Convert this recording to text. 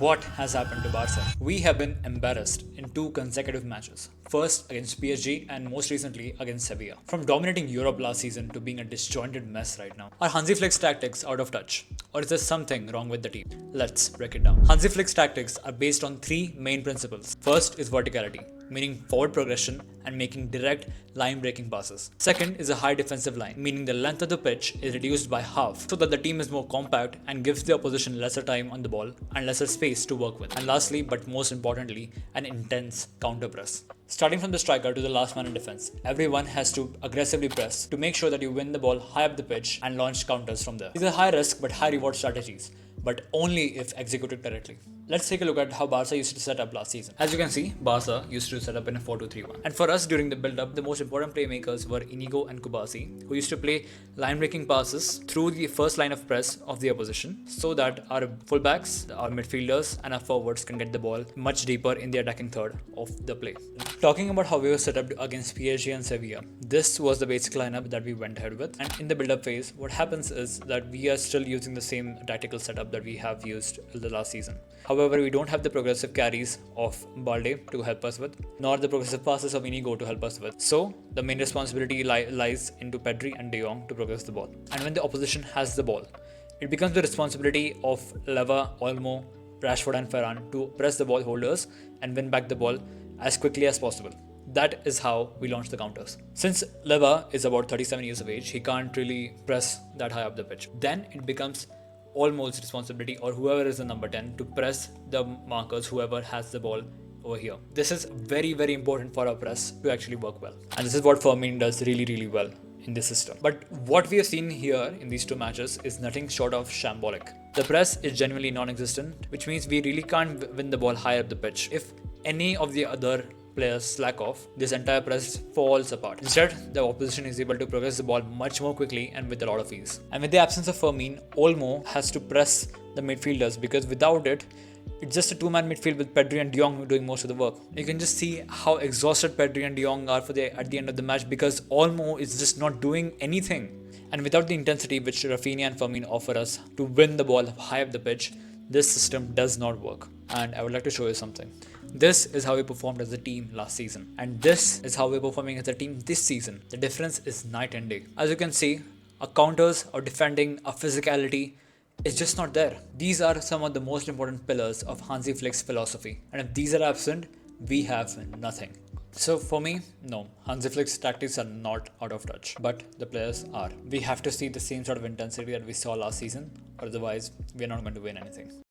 What has happened to Barca? We have been embarrassed in two consecutive matches. First against PSG and most recently against Sevilla. From dominating Europe last season to being a disjointed mess right now. Are Hansi Flick's tactics out of touch? Or is there something wrong with the team? Let's break it down. Hansi Flick's tactics are based on three main principles. First is verticality, meaning forward progression and making direct line breaking passes. Second is a high defensive line, meaning the length of the pitch is reduced by half so that the team is more compact and gives the opposition lesser time on the ball and lesser space to work with. And lastly, but most importantly, an intense counter press. Starting from the striker to the last man in defense, everyone has to aggressively press to make sure that you win the ball high up the pitch and launch counters from there. These are high risk but high reward strategies, but only if executed correctly. Let's take a look at how Barca used to set up last season. As you can see, Barca used to set up in a 4-2-3-1. And for us during the build-up, the most important playmakers were Inigo and Kubasi, who used to play line-breaking passes through the first line of press of the opposition so that our fullbacks, our midfielders and our forwards can get the ball much deeper in the attacking third of the play. Talking about how we were set up against PSG and Sevilla, this was the basic lineup that we went ahead with. And in the build-up phase, what happens is that we are still using the same tactical setup that we have used the last season. However, we don't have the progressive carries of Balde to help us with, nor the progressive passes of Inigo to help us with. So, the main responsibility lies into Pedri and De Jong to progress the ball. And when the opposition has the ball, it becomes the responsibility of Leva, Olmo, Rashford and Ferran to press the ball holders and win back the ball as quickly as possible. That is how we launch the counters. Since Leva is about 37 years of age, he can't really press that high up the pitch. Then it becomes Olmo's responsibility, or whoever is the number 10, to press the markers, whoever has the ball over here. This is very, very important for our press to actually work well. And this is what Fermin does really, really well in this system. But what we have seen here in these two matches is nothing short of shambolic. The press is genuinely non-existent, which means we really can't win the ball high up the pitch. If any of the other players slack off, this entire press falls apart. Instead, the opposition is able to progress the ball much more quickly and with a lot of ease. And with the absence of Fermin, Olmo has to press the midfielders because without it, it's just a two-man midfield with Pedri and De Jong doing most of the work. You can just see how exhausted Pedri and De Jong are at the end of the match because Olmo is just not doing anything. And without the intensity which Rafinha and Fermin offer us to win the ball high up the pitch, this system does not work. And I would like to show you something. This is how we performed as a team last season. And this is how we're performing as a team this season. The difference is night and day. As you can see, our counters, our defending, our physicality is just not there. These are some of the most important pillars of Hansi Flick's philosophy. And if these are absent, we have nothing. So for me, no, Hansi Flick's tactics are not out of touch, but the players are. We have to see the same sort of intensity that we saw last season, or otherwise we're not going to win anything.